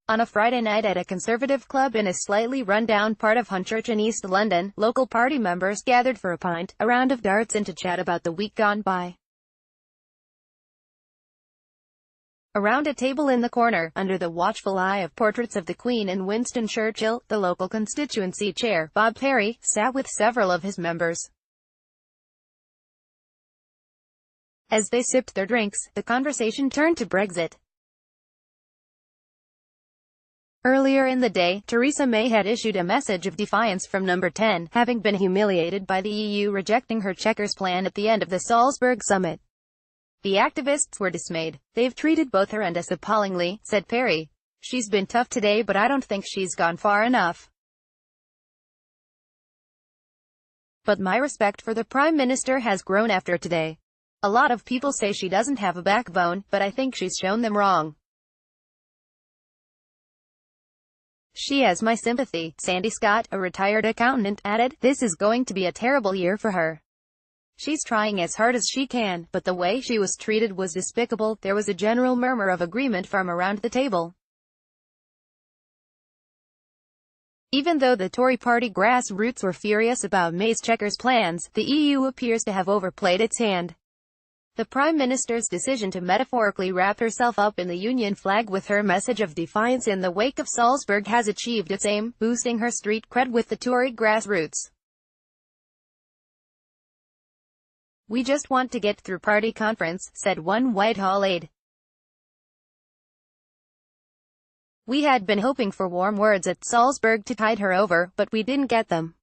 On a Friday night at a Conservative club in a slightly run-down part of Hornchurch in East London, local party members gathered for a pint, a round of darts and to chat about the week gone by. Around a table in the corner, under the watchful eye of portraits of the Queen and Winston Churchill, the local constituency chair, Bob Perry, sat with several of his members. As they sipped their drinks, the conversation turned to Brexit. Earlier in the day, Theresa May had issued a message of defiance from Number 10, having been humiliated by the EU rejecting her Chequers plan at the end of the Salzburg summit. The activists were dismayed. "They've treated both her and us appallingly," said Perry. "She's been tough today, but I don't think she's gone far enough. But my respect for the Prime Minister has grown after today. A lot of people say she doesn't have a backbone, but I think she's shown them wrong. She has my sympathy." Sandy Scott, a retired accountant, added, "This is going to be a terrible year for her. She's trying as hard as she can, but the way she was treated was despicable." There was a general murmur of agreement from around the table. Even though the Tory party grassroots were furious about May's Chequers plans, the EU appears to have overplayed its hand. The Prime Minister's decision to metaphorically wrap herself up in the Union flag with her message of defiance in the wake of Salzburg has achieved its aim, boosting her street cred with the Tory grassroots. "We just want to get through party conference," said one Whitehall aide. "We had been hoping for warm words at Salzburg to tide her over, but we didn't get them.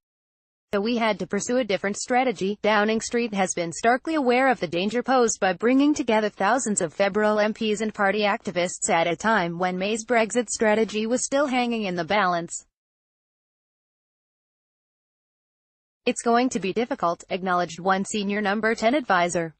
So we had to pursue a different strategy." Downing Street has been starkly aware of the danger posed by bringing together thousands of federal MPs and party activists at a time when May's Brexit strategy was still hanging in the balance. "It's going to be difficult," acknowledged one senior Number 10 advisor.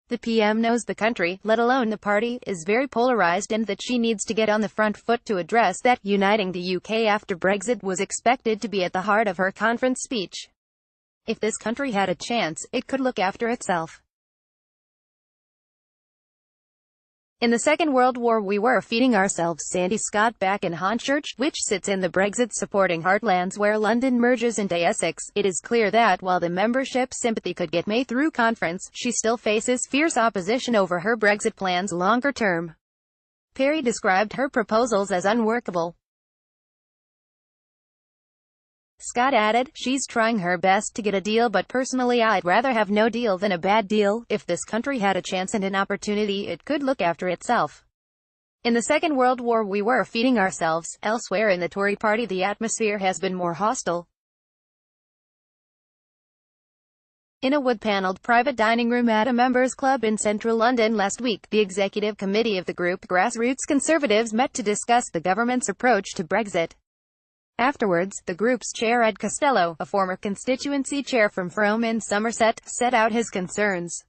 "The PM knows the country, let alone the party, is very polarized and that she needs to get on the front foot to address that. Uniting the UK after Brexit was expected to be at the heart of her conference speech. If this country had a chance, it could look after itself. In the Second World War we were feeding ourselves." Sandy Scott, back in Hornchurch, which sits in the Brexit-supporting heartlands where London merges into Essex, it is clear that while the membership sympathy could get May through conference, she still faces fierce opposition over her Brexit plans longer term. Perry described her proposals as unworkable. Scott added, "She's trying her best to get a deal, but personally I'd rather have no deal than a bad deal. If this country had a chance and an opportunity, it could look after itself. In the Second World War we were feeding ourselves." Elsewhere in the Tory party the atmosphere has been more hostile. In a wood-panelled private dining room at a members' club in central London last week, the executive committee of the group, Grassroots Conservatives, met to discuss the government's approach to Brexit. Afterwards, the group's chair Ed Costello, a former constituency chair from Frome in Somerset, set out his concerns.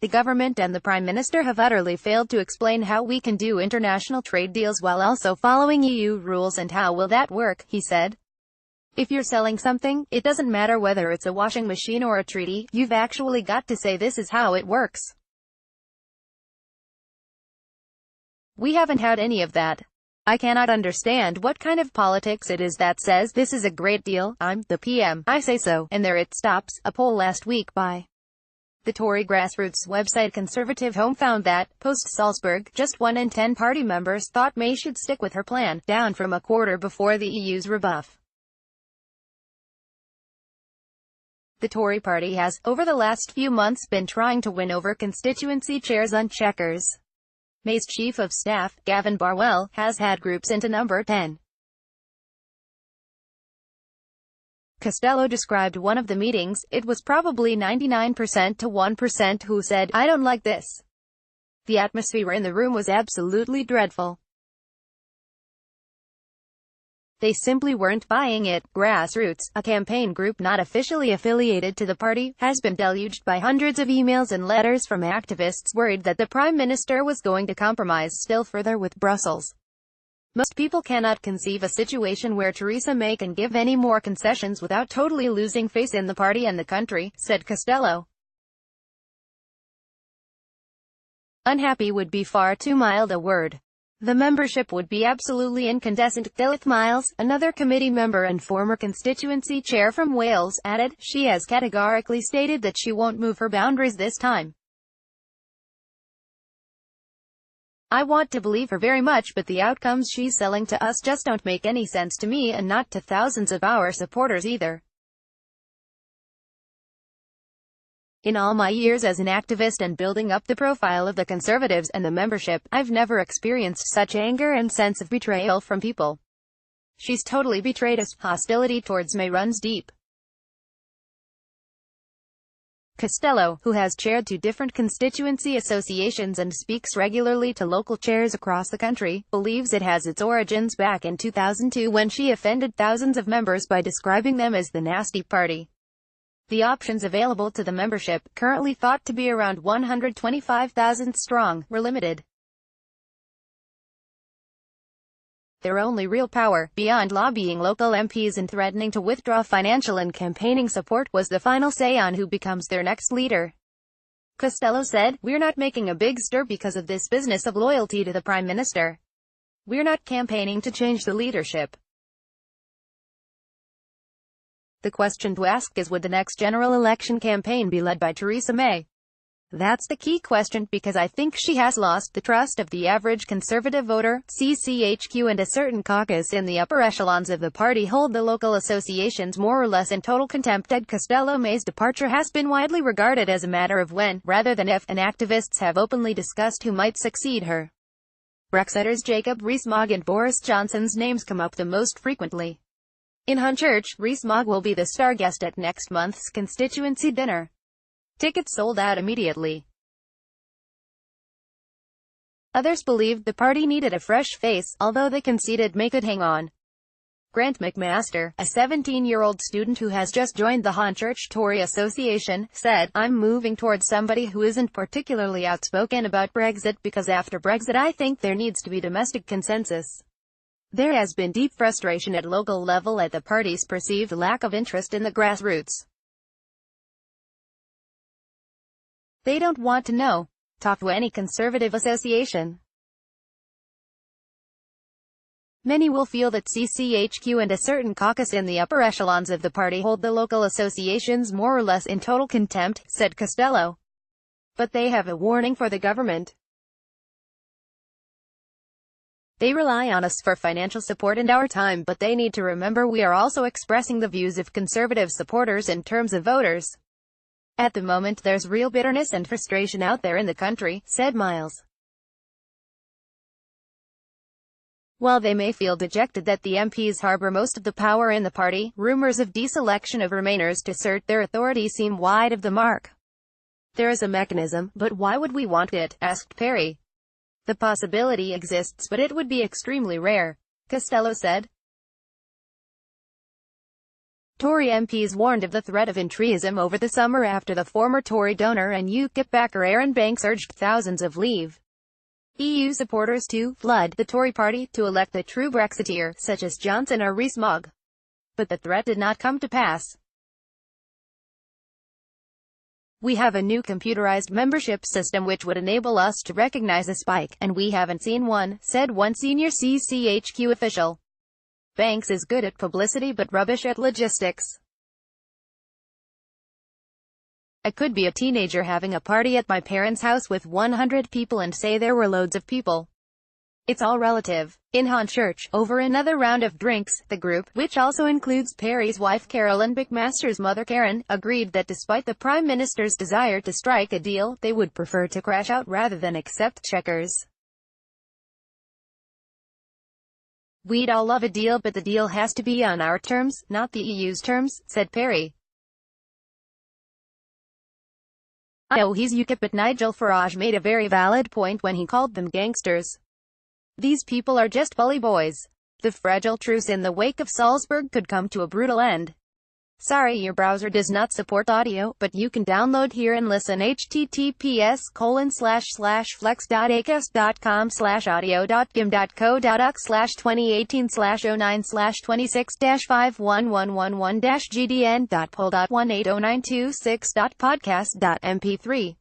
"The government and the Prime Minister have utterly failed to explain how we can do international trade deals while also following EU rules, and how will that work," he said. "If you're selling something, it doesn't matter whether it's a washing machine or a treaty, you've actually got to say this is how it works. We haven't had any of that. I cannot understand what kind of politics it is that says, this is a great deal, I'm the PM, I say so, and there it stops." A poll last week by the Tory grassroots website Conservative Home found that, post-Salzburg, just 1 in 10 party members thought May should stick with her plan, down from a quarter before the EU's rebuff. The Tory party has, over the last few months, been trying to win over constituency chairs on Chequers. May's chief of staff, Gavin Barwell, has had groups into Number 10. Costello described one of the meetings. "It was probably 99% to 1% who said, 'I don't like this.' The atmosphere in the room was absolutely dreadful. They simply weren't buying it." Grassroots, a campaign group not officially affiliated to the party, has been deluged by hundreds of emails and letters from activists worried that the Prime Minister was going to compromise still further with Brussels. Most people cannot conceive a situation where Theresa May can give any more concessions without totally losing face in the party and the country, said Costello. Unhappy would be far too mild a word. The membership would be absolutely incandescent, Dilith Miles, another committee member and former constituency chair from Wales, added. She has categorically stated that she won't move her boundaries this time. I want to believe her very much, but the outcomes she's selling to us just don't make any sense to me, and not to thousands of our supporters either. In all my years as an activist and building up the profile of the Conservatives and the membership, I've never experienced such anger and sense of betrayal from people. She's totally betrayed us. Hostility towards May runs deep. Costello, who has chaired 2 different constituency associations and speaks regularly to local chairs across the country, believes it has its origins back in 2002 when she offended thousands of members by describing them as the nasty party. The options available to the membership, currently thought to be around 125,000 strong, were limited. Their only real power, beyond lobbying local MPs and threatening to withdraw financial and campaigning support, was the final say on who becomes their next leader. Costello said, "We're not making a big stir because of this business of loyalty to the Prime Minister. We're not campaigning to change the leadership. The question to ask is, would the next general election campaign be led by Theresa May? That's the key question, because I think she has lost the trust of the average Conservative voter. CCHQ and a certain caucus in the upper echelons of the party hold the local associations more or less in total contempt." Ed Costello May's departure has been widely regarded as a matter of when, rather than if, and activists have openly discussed who might succeed her. Brexiters Jacob Rees-Mogg and Boris Johnson's names come up the most frequently. In Hornchurch, Rees-Mogg will be the star guest at next month's constituency dinner. Tickets sold out immediately. Others believed the party needed a fresh face, although they conceded May could hang on. Grant McMaster, a 17-year-old student who has just joined the Hornchurch Tory Association, said, "I'm moving towards somebody who isn't particularly outspoken about Brexit, because after Brexit I think there needs to be domestic consensus." There has been deep frustration at local level at the party's perceived lack of interest in the grassroots. They don't want to talk to any Conservative association. Many will feel that CCHQ and a certain caucus in the upper echelons of the party hold the local associations more or less in total contempt, said Costello. But they have a warning for the government. They rely on us for financial support and our time, but they need to remember we are also expressing the views of Conservative supporters in terms of voters. At the moment there's real bitterness and frustration out there in the country, said Miles. While they may feel dejected that the MPs harbour most of the power in the party, rumours of deselection of Remainers to assert their authority seem wide of the mark. There is a mechanism, but why would we want it? Asked Perry. The possibility exists, but it would be extremely rare, Costello said. Tory MPs warned of the threat of entryism over the summer after the former Tory donor and UKIP backer Aaron Banks urged thousands of Leave EU supporters to flood the Tory party to elect a true Brexiteer, such as Johnson or Rees-Mogg. But the threat did not come to pass. "We have a new computerized membership system which would enable us to recognize a spike, and we haven't seen one," said one senior CCHQ official. "Banks is good at publicity but rubbish at logistics. I could be a teenager having a party at my parents' house with 100 people and say there were loads of people. It's all relative." In Hornchurch, over another round of drinks, the group, which also includes Perry's wife Carol and McMaster's mother Karen, agreed that despite the Prime Minister's desire to strike a deal, they would prefer to crash out rather than accept checkers. "We'd all love a deal, but the deal has to be on our terms, not the EU's terms," said Perry. "I know he's UKIP, but Nigel Farage made a very valid point when he called them gangsters. These people are just bully boys. The fragile truce in the wake of Salzburg could come to a brutal end." Sorry your browser does not support audio, but you can download here and listen. https://flex.acast.com/audio.gim.co.uk/2018/09/26-51111-gdn.pol.180926.podcast.mp3